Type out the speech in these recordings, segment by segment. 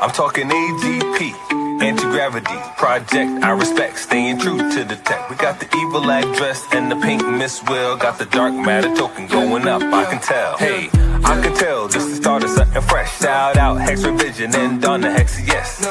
I'm talking AGP, anti-gravity project. I respect, staying true to the tech. We got the evil address and the pink Miss Will. Got the dark matter token going up, I can tell. Hey, I can tell this is the start of something fresh. Shout out Hex Revision and on the Hex, yes.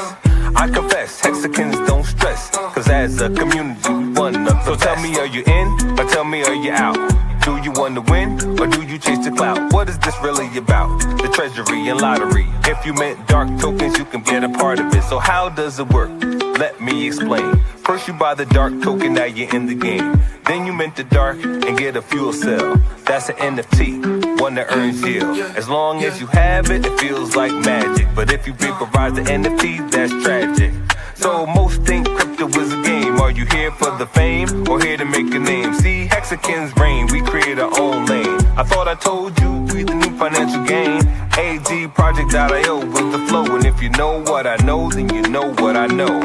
I confess, Hexicans don't stress, cause as a community we one of the So tell me, are you in, or tell me, are you out? Do you want to win, or do you chase the clout? What is this really about? The treasury and lottery. If you meant dark tokens, you can get a part of it. So how does it work? Let me explain. First you buy the dark token, now you're in the game. Then you mint the dark and get a fuel cell. That's an NFT, one that earns yield. As long as you have it, it feels like magic. But if you vaporize the NFT, that's tragic. So most think crypto is a game. Are you here for the fame, or here to make a name? See, Hexicans reign, we create our own lane. I thought I told you, we the new financial game. AGProject.io with the flow. And if you know what I know, then you know what I know.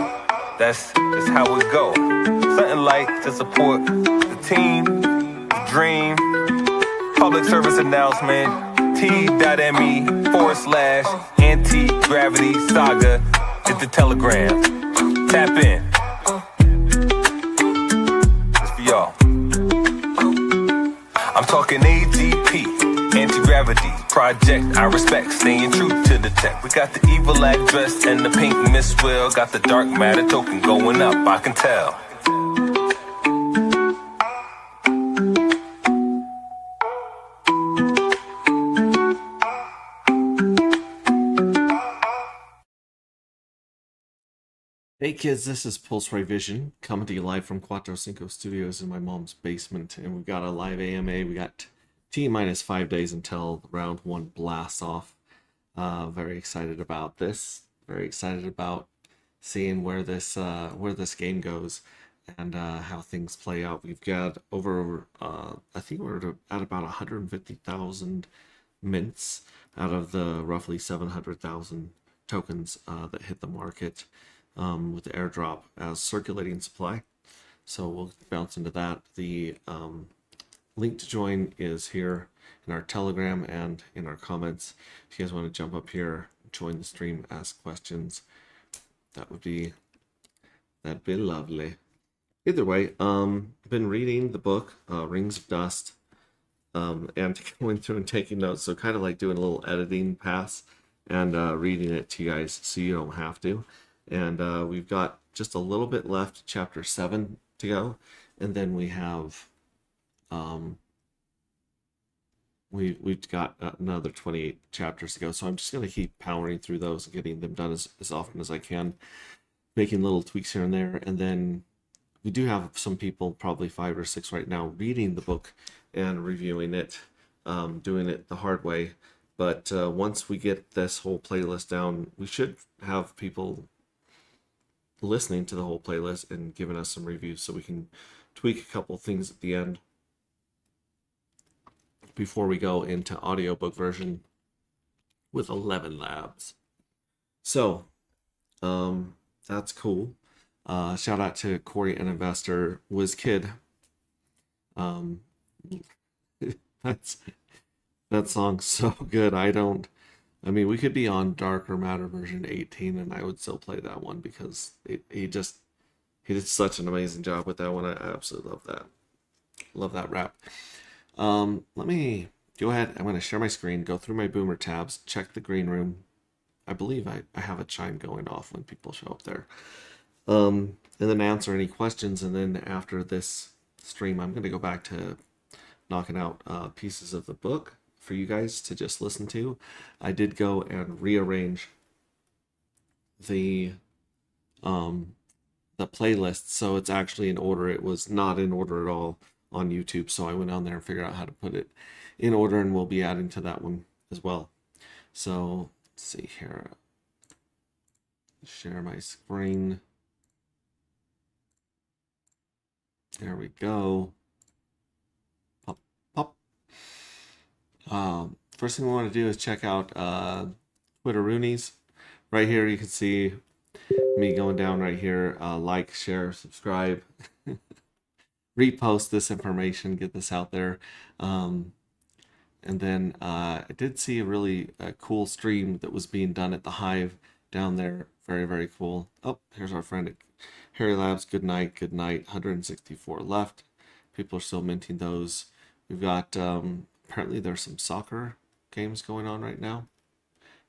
That's just how it go. Something like to support the team, the dream. Public service announcement, t.me/anti-gravity saga. It's the Telegram. Tap in. It's for y'all. I'm talking AGP, anti-gravity project. I respect, staying true to the tech. We got the evil address and the pink Miss Will. Got the dark matter token going up, I can tell. Hey kids, this is Pulse Ray Vision coming to you live from Cuatro Cinco Studios in my mom's basement, and we've got a live AMA. We got T-minus 5 days until round one blasts off. Very excited about this. Very excited about seeing where this game goes and how things play out. We've got over I think we're at about 150,000 mints out of the roughly 700,000 tokens that hit the market. With the airdrop as circulating supply. So we'll bounce into that. The link to join is here in our Telegram and in our comments. If you guys want to jump up here, join the stream, ask questions, that'd be lovely. Either way, been reading the book Rings of Dust and going through and taking notes. So kind of like doing a little editing pass and reading it to you guys so you don't have to. And we've got just a little bit left, chapter 7 to go, and then we have we've got another 28 chapters to go. So I'm just going to keep powering through those and getting them done as often as I can, making little tweaks here and there. And then we do have some people, probably 5 or 6 right now, reading the book and reviewing it, doing it the hard way. But once we get this whole playlist down, we should have people listening to the whole playlist and giving us some reviews so we can tweak a couple things at the end before we go into audiobook version with 11 labs. So that's cool. Shout out to Corey and Investor WizKid. That song's so good. I mean, we could be on Darker Matter version 18 and I would still play that one because he did such an amazing job with that one. I absolutely love that. Love that rap. Let me go ahead. I'm going to share my screen, go through my Boomer tabs, check the green room. I believe I have a chime going off when people show up there. And then answer any questions. And then after this stream, I'm going to go back to knocking out pieces of the book for you guys to just listen to. I did go and rearrange the playlist so it's actually in order. It was not in order at all on YouTube, so I went on there and figured out how to put it in order, and we'll be adding to that one as well. So let's see here. Share my screen. There we go. Pop, pop. First thing we want to do is check out Twitteroonies. Right here you can see me going down right here. Like, share, subscribe. repost this information, get this out there. And then I did see a really cool stream that was being done at the Hive down there. Very, very cool. Oh, here's our friend at Harry Labs. Good night, good night. 164 left. People are still minting those. We've got, apparently there's some soccer games going on right now.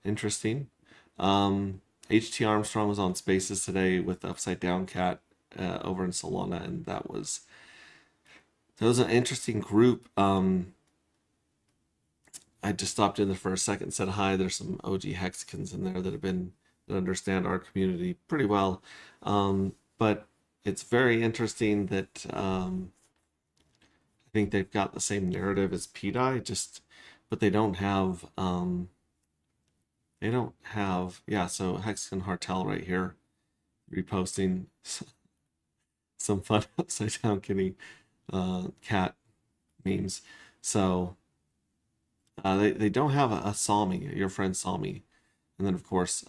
Interesting. HT Armstrong was on Spaces today with Upside Down Cat over in Solana, and that was an interesting group. I just stopped in there for a second, said hi. There's some OG Hexicans in there that understand our community pretty well. But it's very interesting that I think they've got the same narrative as PDI, but they don't have yeah, so Hexican Hartel right here reposting some fun upside down kitty cat memes. So they don't have a Salmi, your friend Salmi. And then of course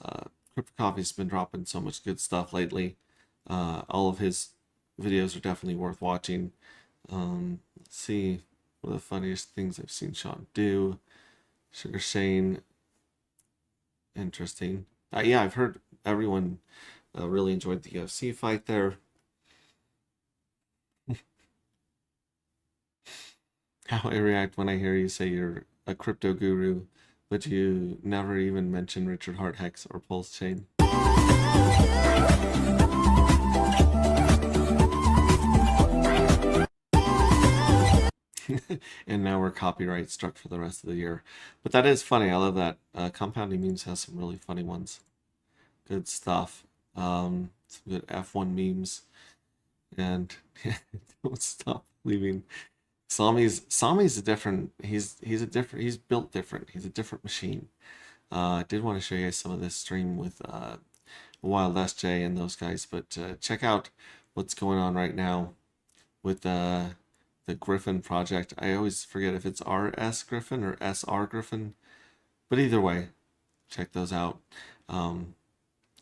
Crypto Coffee's been dropping so much good stuff lately. All of his videos are definitely worth watching. Let's see, one of the funniest things I've seen Sean do. Sugar Shane, interesting. Yeah, I've heard everyone really enjoyed the UFC fight there. How I react when I hear you say you're a crypto guru, but you never even mention Richard Hart Hex or Pulse Chain. And now we're copyright struck for the rest of the year. But that is funny. I love that. Compounding Memes has some really funny ones. Good stuff. Some good F1 memes. And don't stop leaving. Sami's a different, he's built different. He's a different machine. I did want to show you guys some of this stream with Wild SJ and those guys, but check out what's going on right now with the Griffin project. I always forget if it's RS Griffin or SR Griffin, but either way, check those out.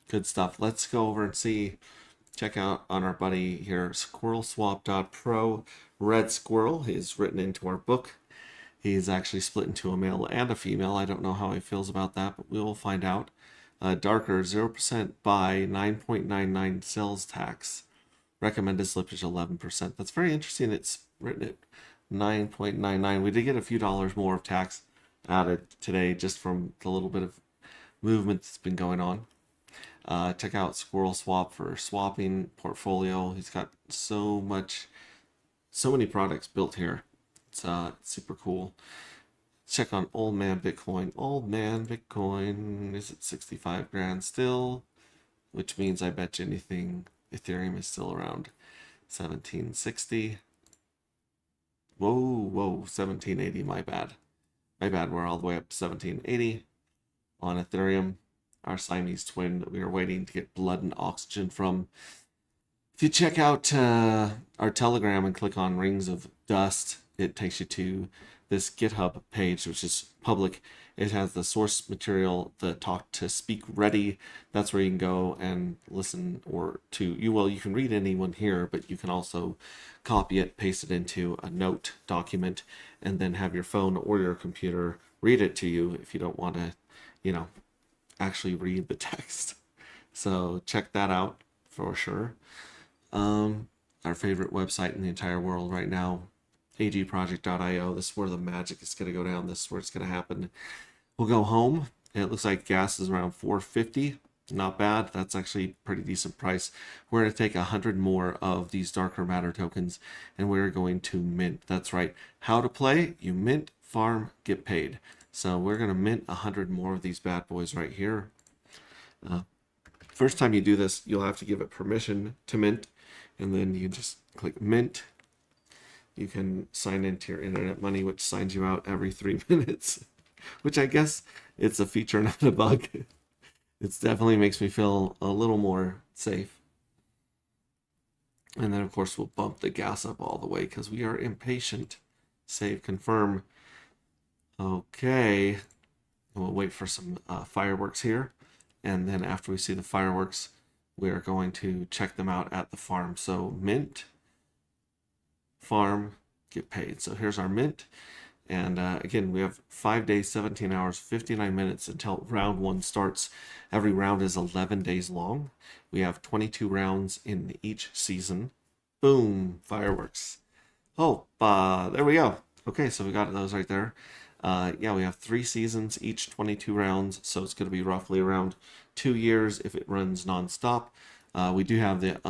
Good stuff. Let's go over and check out on our buddy here, SquirrelSwap.pro. Red Squirrel is written into our book. He's actually split into a male and a female. I don't know how he feels about that, but we will find out. Darker, 0% buy, 9.99 sales tax. Recommended slippage 11%. That's very interesting. It's written at 9.99. We did get a few dollars more of tax added today just from the little bit of movement that's been going on. Check out Squirrel Swap for swapping portfolio. He's got so many products built here. It's super cool. Check on Old Man Bitcoin. Old Man Bitcoin is at 65 grand still, which means I bet you anything Ethereum is still around 1760. Whoa, 1780, my bad. We're all the way up to 1780 on Ethereum. Our Siamese twin that we are waiting to get blood and oxygen from. If you check out our Telegram and click on Rings of Dust, it takes you to this GitHub page, which is public. It has the source material, the talk to speak ready. That's where you can go and listen you can read anyone here, but you can also copy it, paste it into a note document, and then have your phone or your computer read it to you if you don't want to, actually read the text. So check that out for sure. Our favorite website in the entire world right now, agproject.io. This is where the magic is going to go down. This is where it's going to happen. We'll go home. It looks like gas is around $4.50. Not bad. That's actually a pretty decent price. We're going to take 100 more of these Darker Matter tokens, and we're going to mint. That's right. How to play? You mint, farm, get paid. So we're going to mint 100 more of these bad boys right here. First time you do this, you'll have to give it permission to mint, and then you just click mint. You can sign into your internet money, which signs you out every 3 minutes, which I guess it's a feature, not a bug. It definitely makes me feel a little more safe. And then, of course, we'll bump the gas up all the way because we are impatient. Save, confirm. Okay. We'll wait for some fireworks here. And then after we see the fireworks, we are going to check them out at the farm. So mint. farm, get paid. So here's our mint. And again, we have 5 days, 17 hours, 59 minutes until round one starts. Every round is 11 days long. We have 22 rounds in each season. Boom, fireworks. Oh, there we go. Okay, so we got those right there. Yeah, we have 3 seasons, each 22 rounds. So it's going to be roughly around 2 years if it runs nonstop. We do have the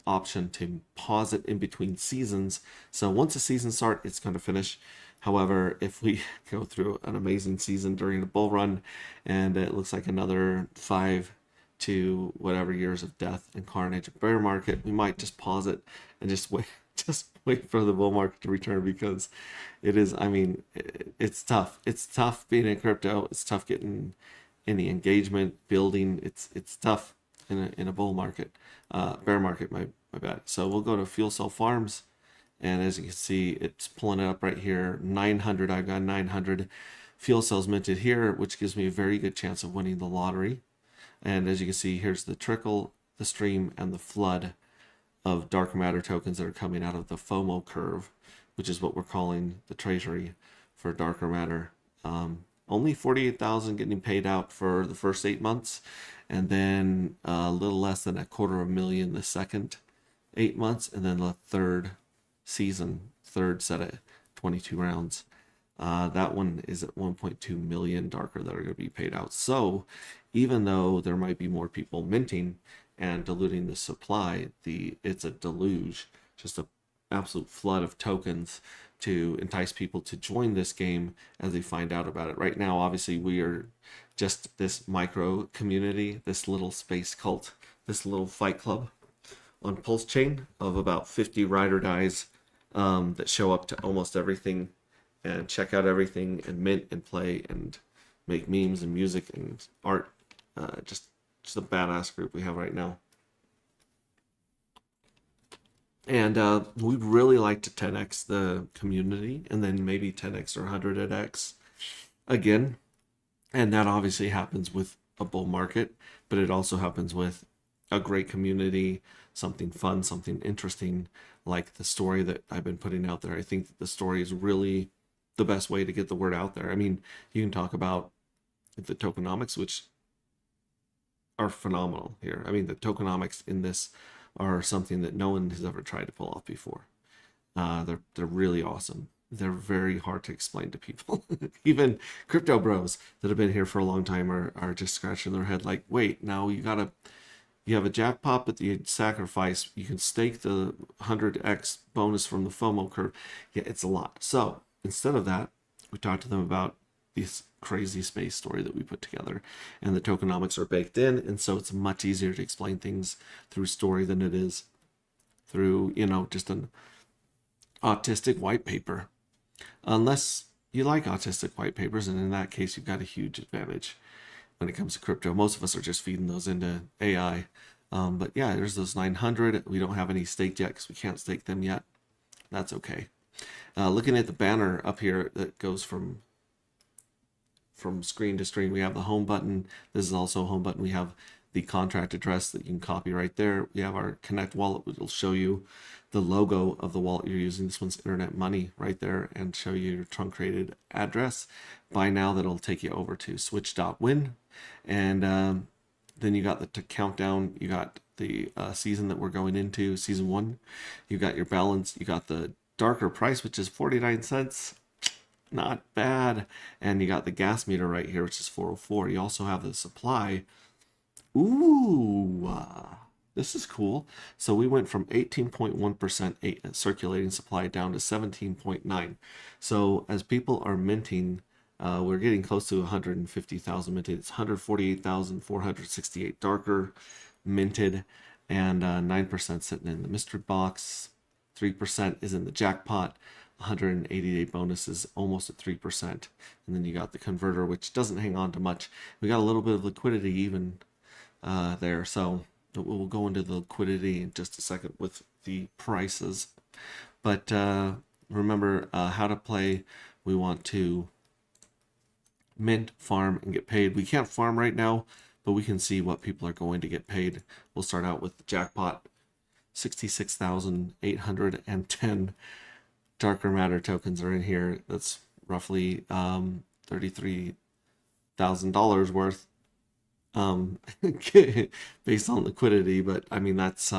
option to pause it in between seasons. So once a season starts, it's going to finish. However, if we go through an amazing season during the bull run and it looks like another 5 to whatever years of death and carnage bear market, we might just pause it and just wait for the bull market to return, because it is, I mean, it's tough. It's tough being in crypto. It's tough getting any engagement, building. It's tough in a bull market, bear market, my bad. So we'll go to Fuel Cell Farms. And as you can see, it's pulling it up right here. 900, I've got 900 fuel cells minted here, which gives me a very good chance of winning the lottery. And as you can see, here's the trickle, the stream, and the flood of dark matter tokens that are coming out of the FOMO curve, which is what we're calling the treasury for darker matter. Only 48,000 getting paid out for the first 8 months, and then a little less than $250,000 the second 8 months, and then the third set at 22 rounds. That one is at 1.2 million darker that are going to be paid out. So even though there might be more people minting and diluting the supply, it's a deluge, just an absolute flood of tokens to entice people to join this game as they find out about it. Right now, obviously, we are just this micro community, this little space cult, this little fight club on Pulse Chain of about 50 ride or dies that show up to almost everything and check out everything and mint and play and make memes and music and art. Just a badass group we have right now. And we'd really like to 10x the community and then maybe 10x or 100x again. And that obviously happens with a bull market, but it also happens with a great community, something fun, something interesting, like the story that I've been putting out there. I think that the story is really the best way to get the word out there. I mean, you can talk about the tokenomics, which are phenomenal here. I mean, the tokenomics in this are something that no one has ever tried to pull off before. They're really awesome. They're very hard to explain to people. Even crypto bros that have been here for a long time are just scratching their head like, wait, now you have a jackpot, but you sacrifice, you can stake the 100x bonus from the FOMO curve. Yeah, it's a lot. So instead of that, we talked to them about this crazy space story that we put together, and the tokenomics are baked in. And so it's much easier to explain things through story than it is through, just an autistic white paper. Unless you like autistic white papers, and in that case, you've got a huge advantage when it comes to crypto. Most of us are just feeding those into AI. But yeah, there's those 900. We don't have any staked yet because we can't stake them yet. That's okay. Looking at the banner up here that goes from screen to screen, we have the home button. This is also a home button. We have the contract address that you can copy right there. We have our Connect wallet, which will show you the logo of the wallet you're using. This one's Internet Money right there, and show you your truncated address. Buy now, that'll take you over to switch.win. And then you got the countdown. You got the season that we're going into, season 1. You got your balance. You got the darker price, which is 49 cents. Not bad. And you got the gas meter right here, which is 404. You also have the supply. Ooh, this is cool. So we went from 18.1% circulating supply down to 17.9. So as people are minting, we're getting close to 150,000 minted. It's 148,468 darker minted, and 9% sitting in the mystery box. 3% is in the jackpot. 180-day bonus is almost at 3%. And then you got the converter, which doesn't hang on to much. We got a little bit of liquidity even there. So we'll go into the liquidity in just a second with the prices. But remember how to play. We want to mint, farm, and get paid. We can't farm right now, but we can see what people are going to get paid. We'll start out with the jackpot. 66,810 darker matter tokens are in here. That's roughly $33,000 worth based on liquidity. But I mean, that's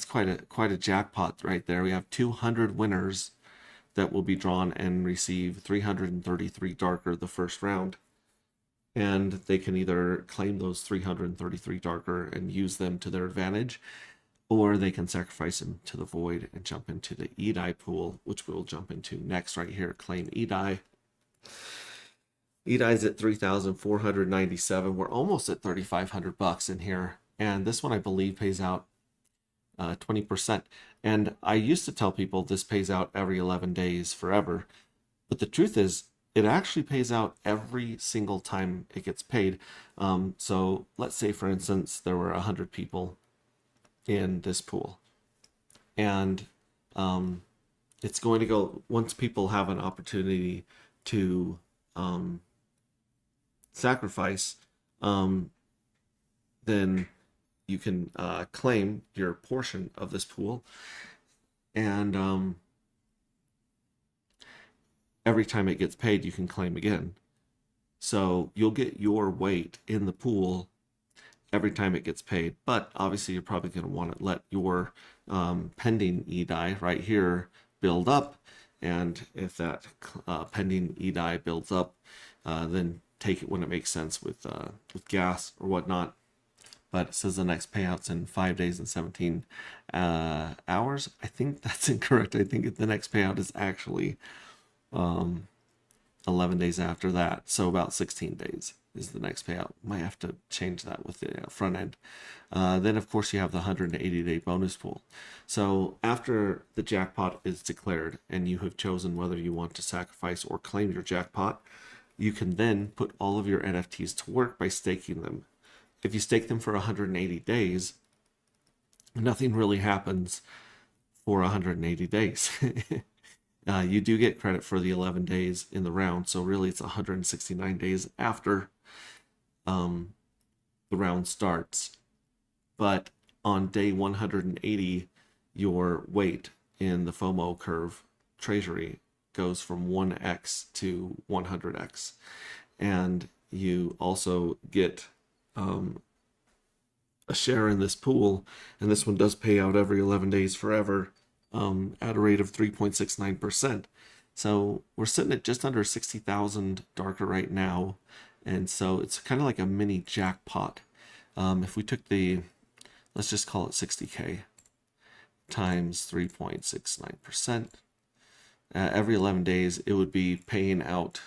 quite a jackpot right there. We have 200 winners that will be drawn and receive 333 darker the first round. And they can either claim those 333 darker and use them to their advantage, or they can sacrifice them to the void and jump into the Edai pool, which we'll jump into next right here. Claim Edai. Edai's at 3,497. We're almost at 3,500 bucks in here. And this one, I believe, pays out 20%. And I used to tell people this pays out every 11 days forever. But the truth is, it actually pays out every single time it gets paid. So let's say, for instance, there were 100 people in this pool. And it's going to go, once people have an opportunity to sacrifice, then you can claim your portion of this pool. And every time it gets paid, you can claim again. So you'll get your weight in the pool every time it gets paid. But obviously, you're probably going to want to let your pending Edai right here build up. And if that pending Edai builds up, then take it when it makes sense with gas or whatnot. But it says the next payout's in 5 days and 17 hours. I think that's incorrect. I think the next payout is actually 11 days after that. So about 16 days is the next payout. Might have to change that with the front end. Then, of course, you have the 180-day bonus pool. So after the jackpot is declared and you have chosen whether you want to sacrifice or claim your jackpot, you can then put all of your NFTs to work by staking them. If you stake them for 180 days, nothing really happens for 180 days. You do get credit for the 11 days in the round, so really it's 169 days after the round starts. But on day 180, your weight in the FOMO curve treasury goes from 1x to 100x. And you also get a share in this pool, and this one does pay out every 11 days forever at a rate of 3.69%. So we're sitting at just under 60,000 darker right now, and so it's kind of like a mini jackpot. If we took let's just call it 60k times 3.69%, every 11 days it would be paying out,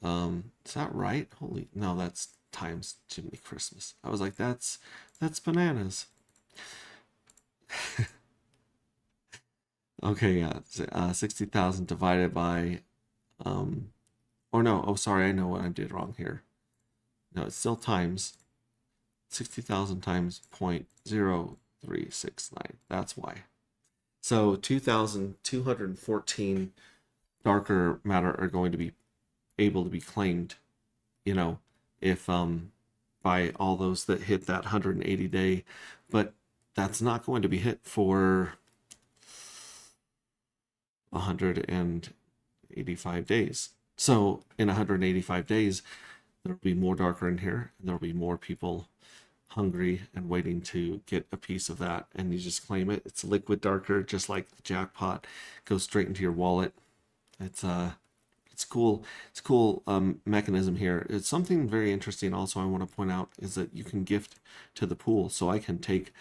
is that right? No, that's times Jiminy Christmas. I was like, that's bananas. Okay, yeah, 60,000 divided by, or no, oh, sorry, I know what I did wrong here. No, it's still times 60,000 times 0.0369. That's why. So 2,214 darker matter are going to be able to be claimed, if by all those that hit that 180 day, but that's not going to be hit for 185 days. So in 185 days, there'll be more darker in here, and there'll be more people hungry and waiting to get a piece of that, and you just claim it. It's liquid darker, just like the jackpot. Goes straight into your wallet. It's cool. It's a cool mechanism here. It's something very interesting also I want to point out is that you can gift to the pool. So I can take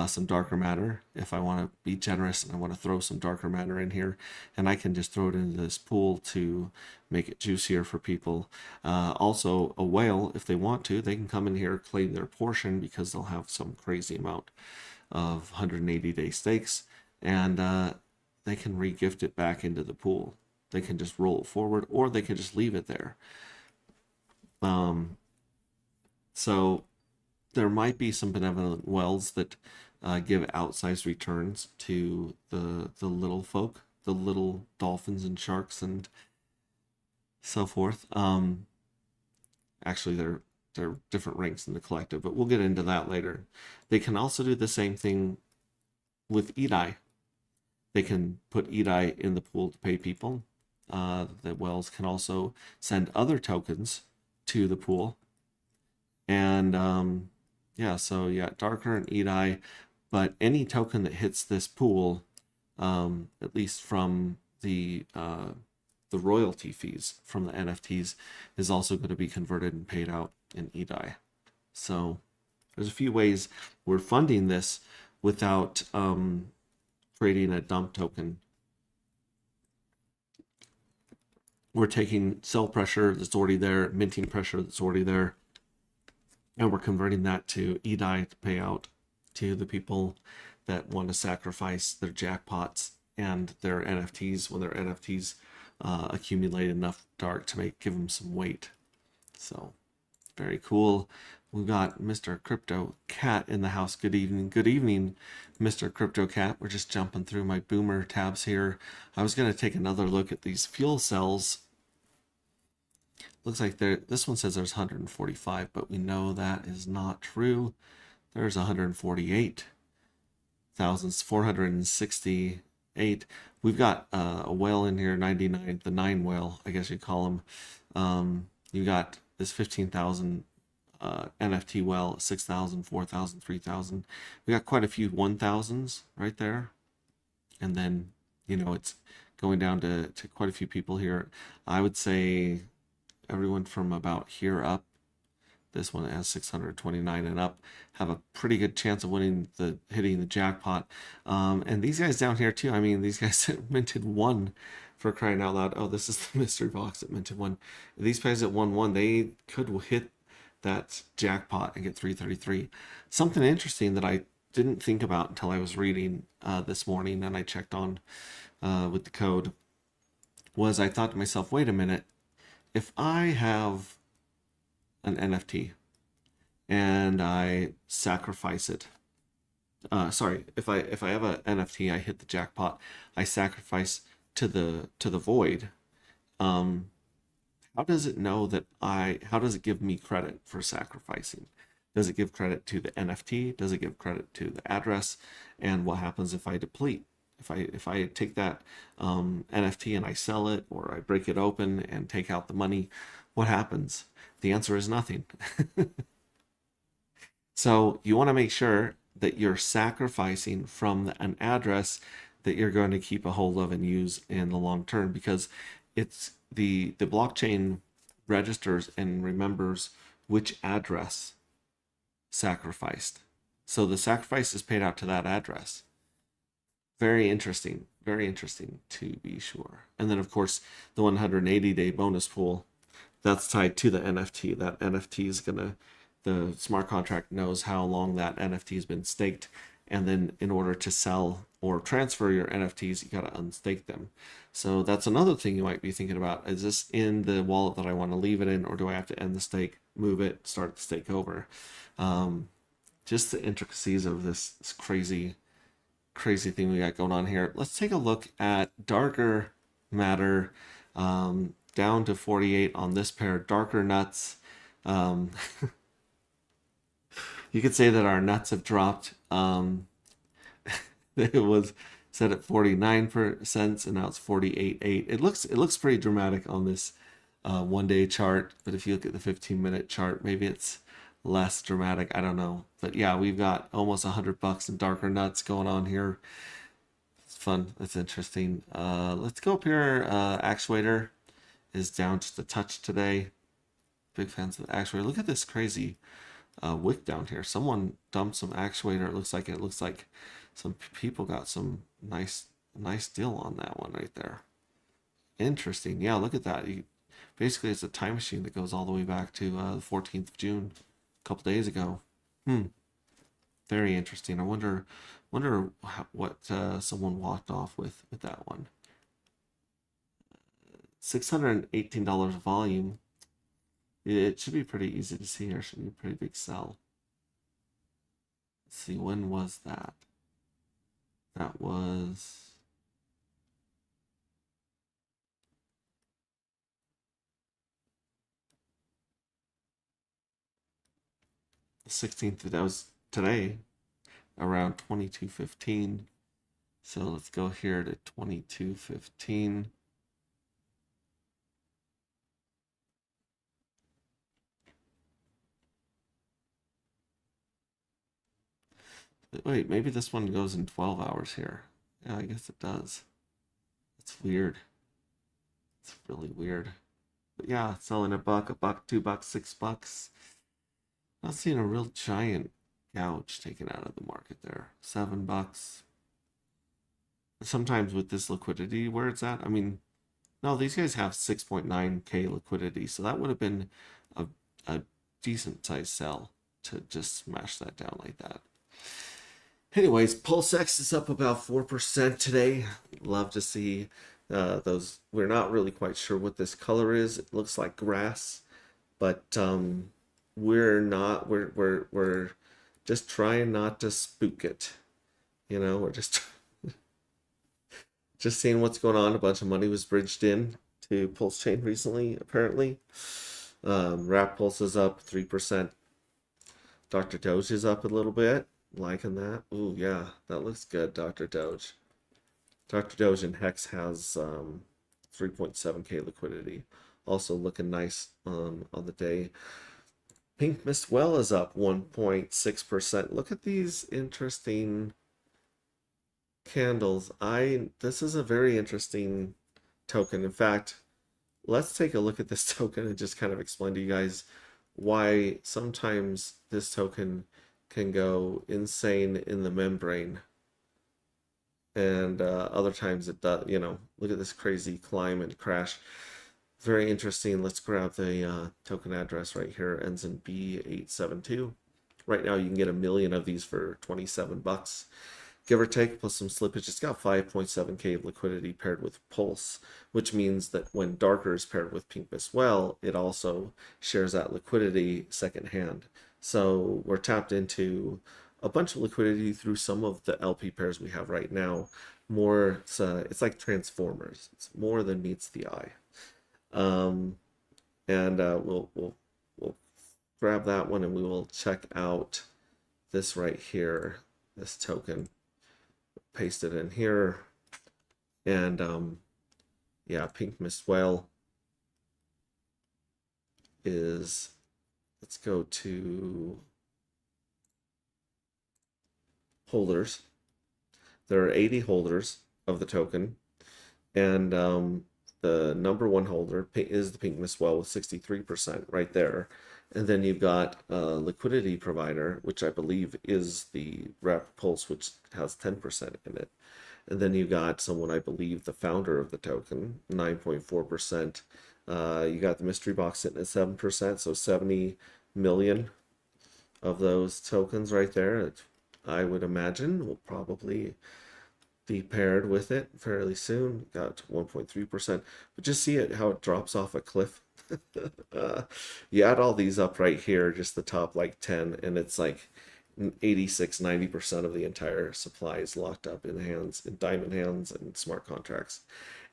some darker matter if I want to be generous and I want to throw some darker matter in here, and I can just throw it into this pool to make it juicier for people. Also, a whale, if they want to, they can come in here, claim their portion because they'll have some crazy amount of 180-day stakes, and they can re-gift it back into the pool. They can just roll it forward, or they can just leave it there. So there might be some benevolent whales that give outsized returns to the little folk, the little dolphins and sharks and so forth. Actually, they're different ranks in the collective, but we'll get into that later. They can also do the same thing with EDI. They can put EDI in the pool to pay people. The whales can also send other tokens to the pool. And yeah, so yeah, Darker and EDI, but any token that hits this pool, at least from the royalty fees from the NFTs, is also going to be converted and paid out in EDI. So there's a few ways we're funding this without creating a dump token. We're taking sell pressure that's already there, minting pressure that's already there, and we're converting that to EDI to pay out to the people that want to sacrifice their jackpots and their NFTs when their NFTs accumulate enough dark to give them some weight. So very cool. We've got Mr. Crypto Cat in the house. Good evening. Good evening, Mr. Crypto Cat. We're just jumping through my boomer tabs here. I was going to take another look at these fuel cells. Looks like this one says there's 145, but we know that is not true. There's 148,468. We've got a whale in here, 99, the 9 whale, I guess you'd call them. You got this 15,000 NFT whale, 6,000, 4,000, 3,000. We got quite a few 1,000s right there. And then, you know, it's going down to quite a few people here. I would say everyone from about here up, this one has 629 and up, have a pretty good chance of hitting the jackpot. And these guys down here too, I mean, these guys minted 1 for crying out loud. Oh, this is the mystery box that minted 1. These guys that won 1, they could hit that jackpot and get 333. Something interesting that I didn't think about until I was reading this morning and I checked on with the code was I thought to myself, wait a minute, if I have an NFT and I sacrifice it, if I have an NFT, I hit the jackpot, I sacrifice to the void. How does it know that how does it give me credit for sacrificing? Does it give credit to the NFT? Does it give credit to the address? And what happens if I deplete? If I take that NFT and I sell it, or I break it open and take out the money, what happens? The answer is nothing. So you want to make sure that you're sacrificing from an address that you're going to keep a hold of and use in the long term, because it's the blockchain registers and remembers which address sacrificed. So the sacrifice is paid out to that address. Very interesting to be sure. And then of course the 180-day bonus pool, that's tied to the NFT. That NFT is the smart contract knows how long that NFT has been staked, and then in order to sell or transfer your NFTs, you got to unstake them. So that's another thing you might be thinking about. Is this in the wallet that I want to leave it in, or do I have to end the stake, move it, start the stake over? Just the intricacies of this crazy thing we got going on here. Let's take a look at Darker Matter, down to 48 on this pair. Darker Nuts. You could say that our nuts have dropped. It was set at 49% and now it's 48.8. It looks pretty dramatic on this 1-day chart, but if you look at the 15-minute chart, maybe it's less dramatic. I don't know, but yeah, we've got almost $100 in Darker Nuts going on here. It's fun. That's interesting. Let's go up here. Actuator is down just a touch today. Big fans of the Actuator. Look at this crazy wick down here. Someone dumped some Actuator. It looks like some people got some nice deal on that one right there. Interesting. Yeah, look at that. Basically it's a time machine that goes all the way back to the 14th of June, a couple days ago. Very interesting. I wonder what someone walked off with that one. $618 volume. It should be pretty easy to see here. Should be a pretty big sell. Let's see, when was that? That was the 16th. That was today, around 22:15. So let's go here to 22.15. Wait, maybe this one goes in 12 hours here. Yeah, I guess it does. It's weird. It's really weird. But yeah, selling a buck, $1, $2, $6. Not seeing a real giant gouge taken out of the market there. $7. Sometimes with this liquidity where it's at, I mean, no, these guys have 6.9K liquidity, so that would have been a decent size sell to just smash that down like that. Anyways, PulseX is up about 4% today. Love to see those. We're not really quite sure what this color is. It looks like grass, but we're not. We're just trying not to spook it. You know, we're just just seeing what's going on. A bunch of money was bridged in to Pulse Chain recently, apparently. Wrap Pulse is up 3%. Dr. Doge is up a little bit. Liking that. Ooh, yeah, that looks good, Dr. Doge. Dr. Doge and Hex has 3.7K liquidity. Also looking nice on the day. Pink Mist Well is up 1.6%. Look at these interesting candles. This is a very interesting token. In fact, let's take a look at this token and just kind of explain to you guys why sometimes this token can go insane in the membrane, and other times it does. You know, look at this crazy climb and crash. Very interesting. Let's grab the token address right here. Ends in B872. Right now you can get 1 million of these for $27, give or take, plus some slippage. It's got 5.7K liquidity paired with Pulse, which means that when Darker is paired with Pink Mist Well, it also shares that liquidity secondhand. So we're tapped into a bunch of liquidity through some of the LP pairs we have right now. More, it's like Transformers. It's more than meets the eye. We'll grab that one and we will check out this right here, this token. Paste it in here, and yeah, Pink Mist Well is, let's go to holders. There are 80 holders of the token, and the number one holder is the Pink Mist Well with 63% right there. And then you've got a liquidity provider, which I believe is the Wrap Pulse, which has 10% in it. And then you got someone, I believe, the founder of the token, 9.4%. You got the mystery box sitting at 7%, so 70 million of those tokens right there. I would imagine will probably be paired with it fairly soon. Got 1.3%, but just see it how it drops off a cliff. You add all these up right here, just the top like 10, and it's like 86-90% of the entire supply is locked up in hands, in diamond hands and smart contracts.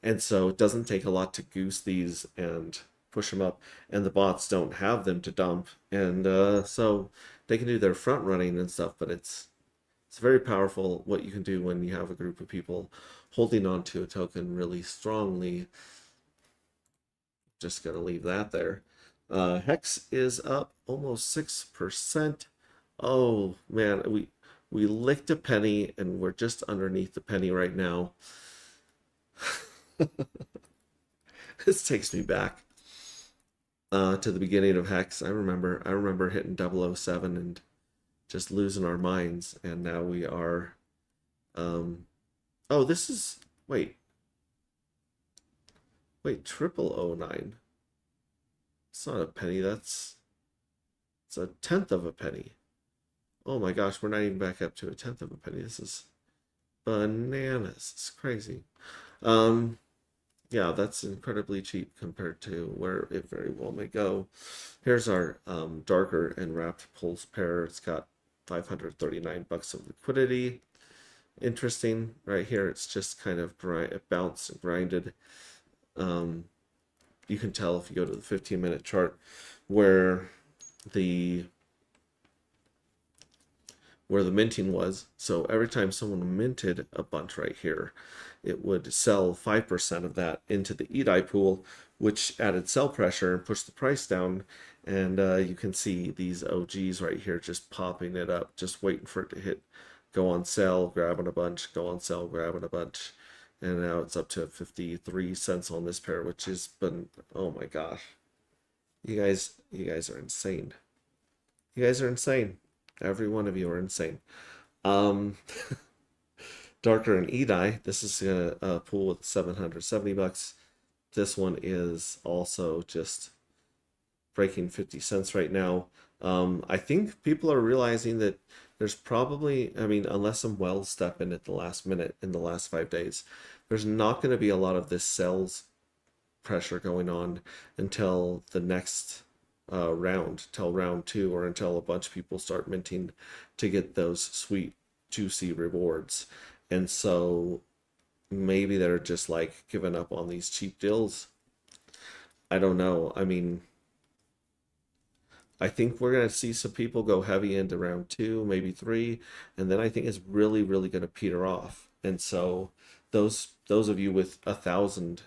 And so it doesn't take a lot to goose these and push them up, and the bots don't have them to dump, and so they can do their front running and stuff. But it's very powerful what you can do when you have a group of people holding on to a token really strongly. Just gonna leave that there. Hex is up almost 6%. Oh man, we licked a penny and we're just underneath the penny right now. This takes me back to the beginning of Hex. I remember hitting 007 and just losing our minds, and now we are oh, this is, wait, 0009. It's not a penny, it's a tenth of a penny. Oh my gosh, we're not even back up to a tenth of a penny. This is bananas. It's crazy. Yeah, that's incredibly cheap compared to where it very well may go. Here's our Darker and Wrapped Pulse pair. It's got $539 of liquidity. Interesting right here. It's just kind of bounced and grinded. You can tell if you go to the 15-minute chart where where the minting was. So every time someone minted a bunch right here, it would sell 5% of that into the EDI pool, which added sell pressure and pushed the price down. And you can see these OGs right here just popping it up, just waiting for it to hit, go on sale, grabbing a bunch, go on sale, grabbing a bunch. And now it's up to 53 cents on this pair, which has been, oh my gosh. You guys are insane. You guys are insane. Every one of you are insane. Um, Darker and EDI, this is a pool with 770 bucks. This one is also just breaking 50 cents right now. I think people are realizing that there's probably, I mean, unless some wells step in at the last minute in the last 5 days, there's not going to be a lot of this sales pressure going on until the next round, till round 2, or until a bunch of people start minting to get those sweet, juicy rewards. And so maybe they're just like giving up on these cheap deals. I don't know. I mean, I think we're going to see some people go heavy into round 2, maybe 3, and then I think it's really, really going to peter off. And so those of you with 1,000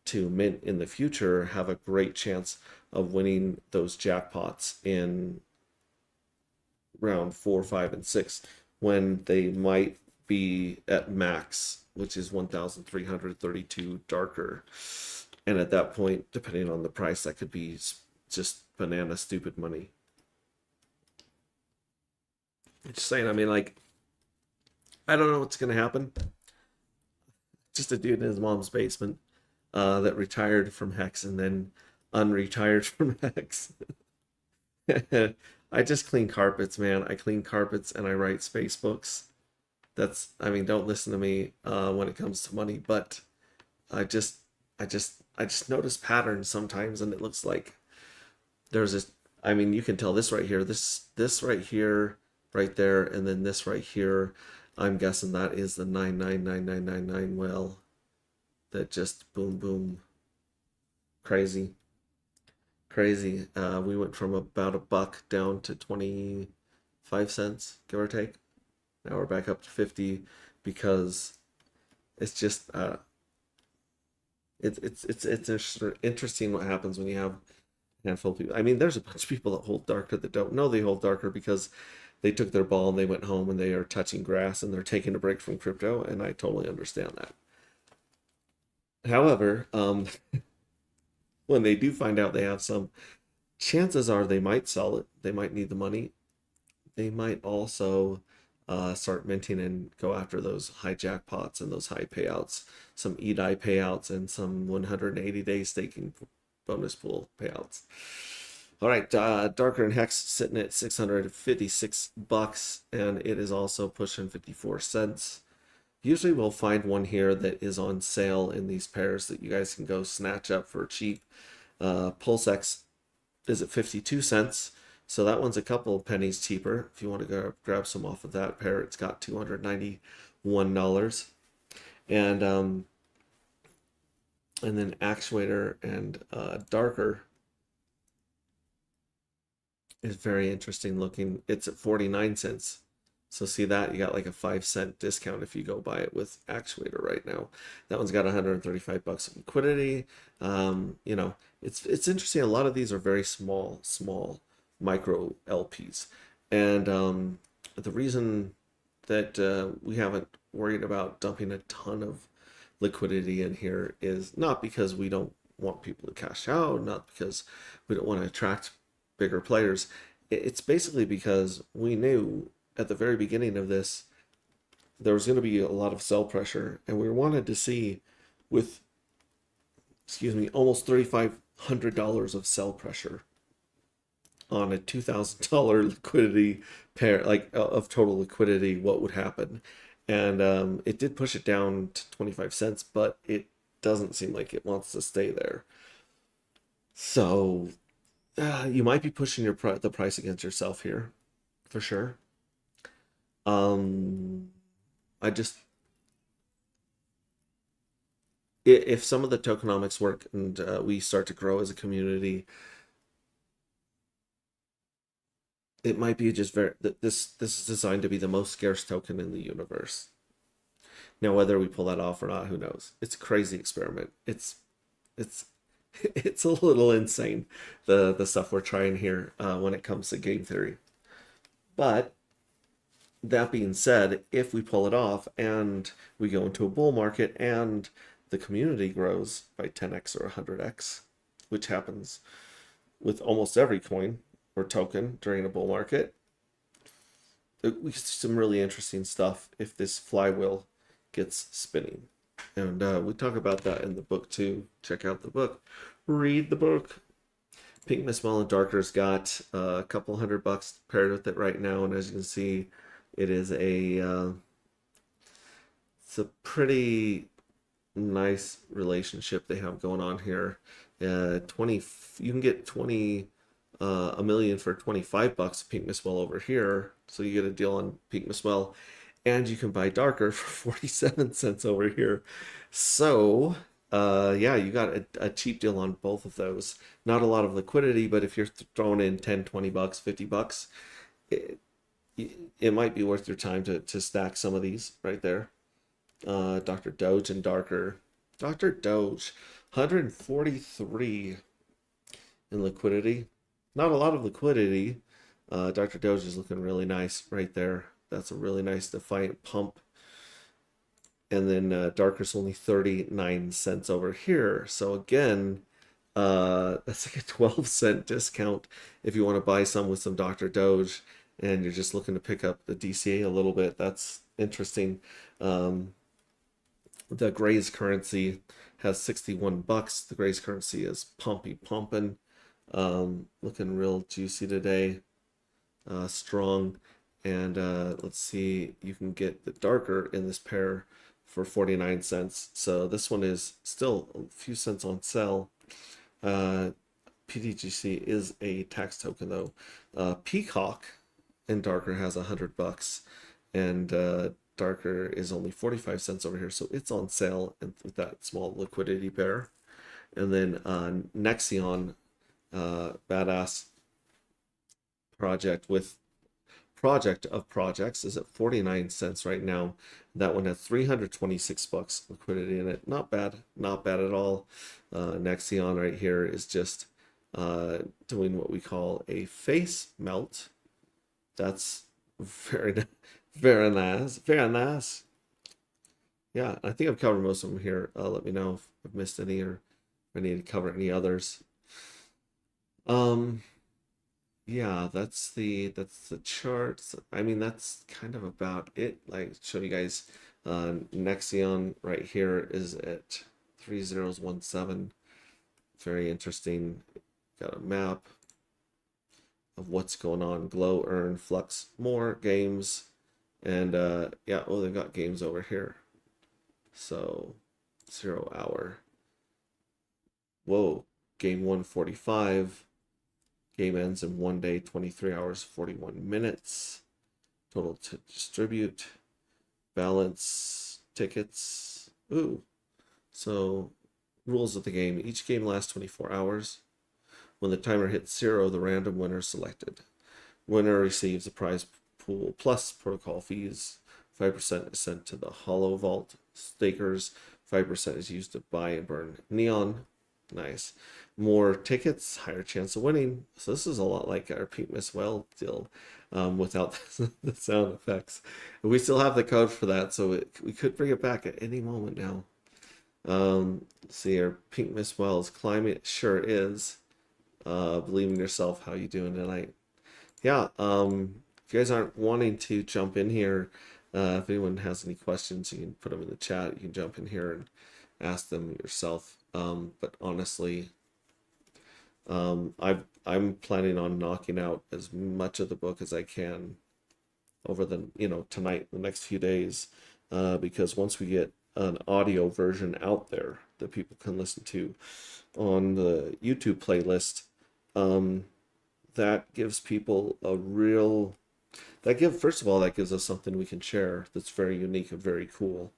to mint in the future have a great chance of winning those jackpots in round 4, 5, and 6 when they might be at max, which is 1,332 darker. And at that point, depending on the price, that could be just banana stupid money. Just saying, I mean, like, I don't know what's going to happen. Just a dude in his mom's basement that retired from Hex and then unretired from Hex. I just clean carpets, man. I clean carpets and I write space books. That's, I mean, don't listen to me when it comes to money, but I just notice patterns sometimes, and it looks like there's this, I mean, you can tell this right here, this right here, right there, and then this right here. I'm guessing that is the 999999 well that just boom, boom, crazy. We went from about $1 down to 25 cents, give or take. Now we're back up to 50 because it's just it's interesting what happens when you have a handful of people. I mean, there's a bunch of people that hold darker that don't know they hold darker because they took their ball and they went home and they are touching grass and they're taking a break from crypto, and I totally understand that. However, when they do find out they have some, chances are they might sell it. They might need the money. They might also start minting and go after those high jackpots and those high payouts, some EDI payouts and some 180-day staking bonus pool payouts. All right, Darker and Hex sitting at 656 bucks, and it is also pushing 54 cents. Usually we'll find one here that is on sale in these pairs that you guys can go snatch up for cheap. PulseX is at 52 cents. So that one's a couple of pennies cheaper. If you want to go grab some off of that pair, it's got $291. And then Actuator and Darker is very interesting looking. It's at 49 cents. So see that, you got like a 5-cent discount if you go buy it with Actuator right now. That one's got 135 bucks of liquidity. You know, it's interesting. A lot of these are very small micro LPs, and the reason that we haven't worried about dumping a ton of liquidity in here is not because we don't want people to cash out, not because we don't want to attract bigger players. It's basically because we knew at the very beginning of this there was going to be a lot of sell pressure, and we wanted to see, with almost $3,500 of sell pressure on a $2,000 liquidity pair, like of total liquidity, what would happen. And it did push it down to 25 cents, but it doesn't seem like it wants to stay there. So you might be pushing the price against yourself here, for sure. If some of the tokenomics work and we start to grow as a community, it might be just very this is designed to be the most scarce token in the universe. Now, whether we pull that off or not, who knows? It's a crazy experiment. It's it's a little insane, the stuff we're trying here when it comes to game theory. But that being said, if we pull it off and we go into a bull market and the community grows by 10x or 100x, which happens with almost every coin or token during a bull market, we see some really interesting stuff if this flywheel gets spinning. And we talk about that in the book too. Check out the book. Read the book. Pink Miswell and Darker's got a couple $100 paired with it right now, and as you can see, it is it's a pretty nice relationship they have going on here. 20, you can get 20 a million for $25 Pink Miswell over here, so you get a deal on Pink Miswell, and you can buy Darker for 47 cents over here. So yeah, you got a cheap deal on both of those. Not a lot of liquidity, but if you're throwing in 10, $20, $50, it might be worth your time to stack some of these right there. Dr. Doge and Darker. Dr. Doge, 143 in liquidity. Not a lot of liquidity. Dr. Doge is looking really nice right there. That's a really nice defiant pump. And then Darker's only 39 cents over here. So again, that's like a 12-cent discount if you want to buy some with some Dr. Doge and you're just looking to pick up the DCA a little bit. That's interesting. The Gray's currency has 61 bucks. The Gray's currency is pumping. Looking real juicy today. Strong. And let's see, you can get the Darker in this pair for 49 cents. So this one is still a few cents on sale. PTGC is a tax token though. Peacock and Darker has $100, and Darker is only 45 cents over here, so it's on sale and with that small liquidity pair. And then Nexion, badass project with Project of Projects, is at 49 cents right now. That one has 326 bucks liquidity in it. Not bad at all. Nexion right here is just doing what we call a face melt. That's very nice. Yeah, I think I've covered most of them here. Let me know if I've missed any or if I need to cover any others. Yeah, that's the charts. I mean, that's kind of about it. Like, show you guys Nexion right here is at 3017. Very interesting. Got a map of what's going on. Glow, Earn, Flux, more games. And yeah, oh, they've got games over here. So 0 hour. Whoa, game 145. Game ends in 1 day, 23 hours, 41 minutes. Total to distribute. Balance, tickets. Ooh. So, rules of the game. Each game lasts 24 hours. When the timer hits 0, the random winner is selected. Winner receives a prize pool plus protocol fees. 5% is sent to the Hollow Vault. Stakers, 5% is used to buy and burn neon. Nice. More tickets, higher chance of winning. So this is a lot like our Pink Miswell deal without the sound effects. And we still have the code for that, so we could bring it back at any moment now. Let's see, our Pink Miswell is climbing. It sure is. Believe in yourself. How you doing tonight? Yeah. If you guys aren't wanting to jump in here, if anyone has any questions, you can put them in the chat. You can jump in here and ask them yourself. But honestly, I'm planning on knocking out as much of the book as I can over the tonight, the next few days, because once we get an audio version out there that people can listen to on the YouTube playlist, that gives people a real first of all, that gives us something we can share that's very unique and very cool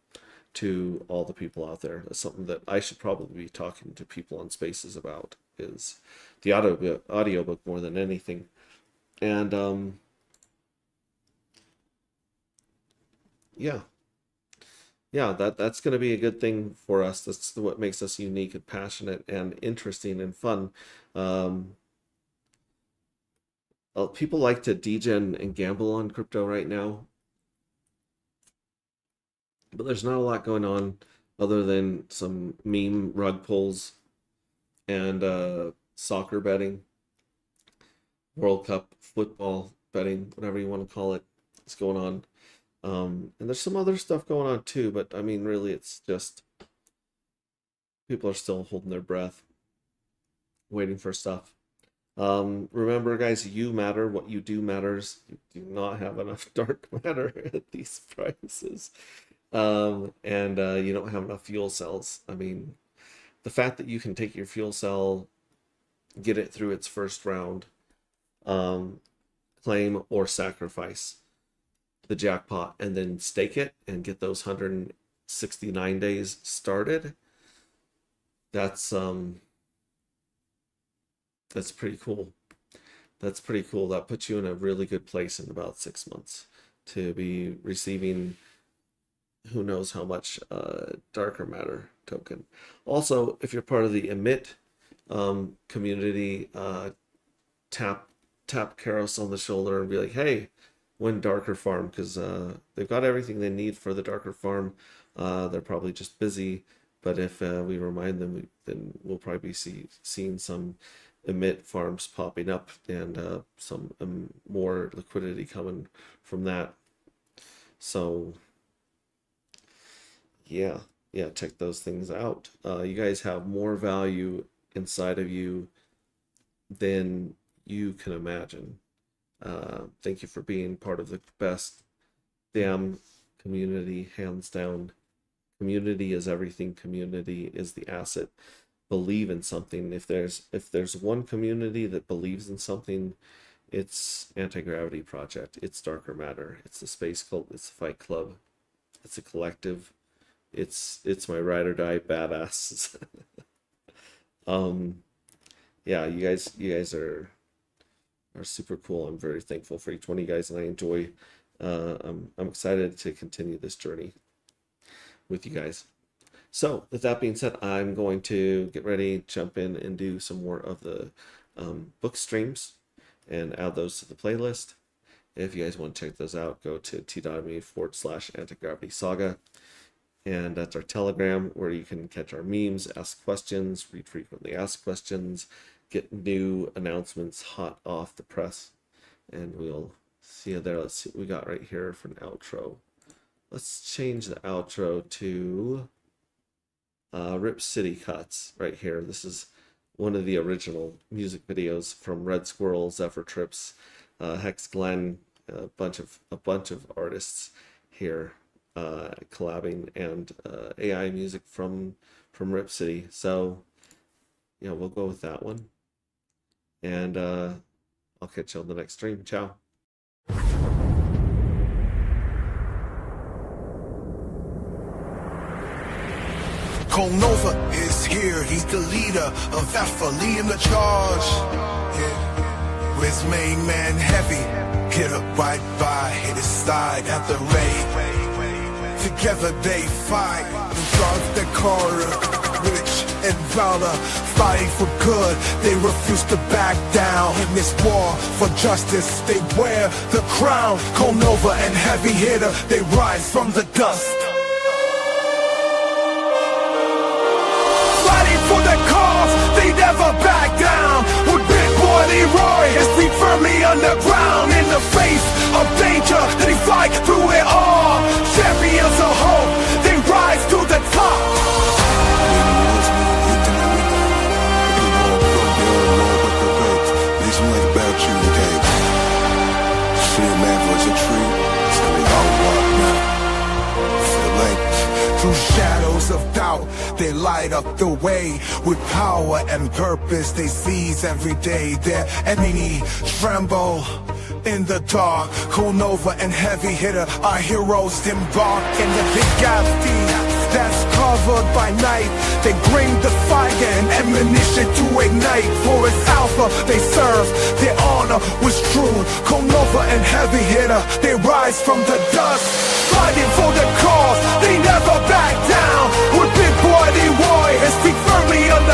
to all the people out there. That's something that I should probably be talking to people on Spaces about, is the audiobook more than anything. And yeah, that's going to be a good thing for us. That's what makes us unique and passionate and interesting and fun. Um, People like to degen and gamble on crypto right now, but there's not a lot going on other than some meme rug pulls and soccer betting, World Cup football betting, whatever you want to call it, is going on. And there's some other stuff going on too, but I mean, really, it's just people are still holding their breath, waiting for stuff. Remember, guys, you matter. What you do matters. You do not have enough dark matter at these prices. And you don't have enough fuel cells. I mean, the fact that you can take your fuel cell, get it through its first round, claim or sacrifice the jackpot, and then stake it and get those 169 days started, that's pretty cool. That's pretty cool. That puts you in a really good place in about 6 months to be receiving who knows how much darker matter token. Also, if you're part of the emit community, tap Karos on the shoulder and be like, hey, win darker farm, because they've got everything they need for the darker farm. They're probably just busy, but if we remind them, then we'll probably be seeing some emit farms popping up and some more liquidity coming from that. So yeah, check those things out. You guys have more value inside of you than you can imagine. Thank you for being part of the best damn community, hands down. Community is everything. Community is the asset. Believe in something. If there's one community that believes in something, it's Anti-Gravity Project. It's Darker Matter. It's the Space Cult. It's the Fight Club. It's a collective. It's my ride or die badass. Yeah, you guys are super cool. I'm very thankful for each one of you guys, and I enjoy. I'm excited to continue this journey with you guys. So with that being said, I'm going to get ready, jump in and do some more of the book streams and add those to the playlist. If you guys want to check those out, go to t.me/Anti-Gravity Saga. And that's our Telegram, where you can catch our memes, ask questions, read frequently asked questions, get new announcements hot off the press. And we'll see you there. Let's see what we got right here for an outro. Let's change the outro to Rip City Cuts right here. This is one of the original music videos from Red Squirrel, Zephyr Trips, Hex Glenn, a bunch of artists here collabing, and AI music from Rip City. So yeah, we'll go with that one, and I'll catch you on the next stream. Ciao. Nova is here, he's the leader of Alpha, leading the charge. Yeah. With his main man Heavy, hit up right by, hit his side at the raid. Together they fight, the gods that corner, rich and valor, fighting for good. They refuse to back down in this war for justice. They wear the crown. Nova and Heavy Hitter, they rise from the dust. For the cause, they never back down. With Big Boy Leroy, his feet firmly underground. In the face of danger, they fight through it all. Champions of hope, they rise to the top. Through shadows of doubt, they light up the way. With power and purpose, they seize every day. Their enemy tremble in the dark. Nova and Heavy Hitter, our heroes embark in the big Galaxy that's covered by night. They bring the fire and ammunition passion to ignite. For it's Alpha they serve, their honor was true. Nova and Heavy Hitter, they rise from the dust, fighting for the cause, they never back down. With Big Boy Leroy and speak firmly on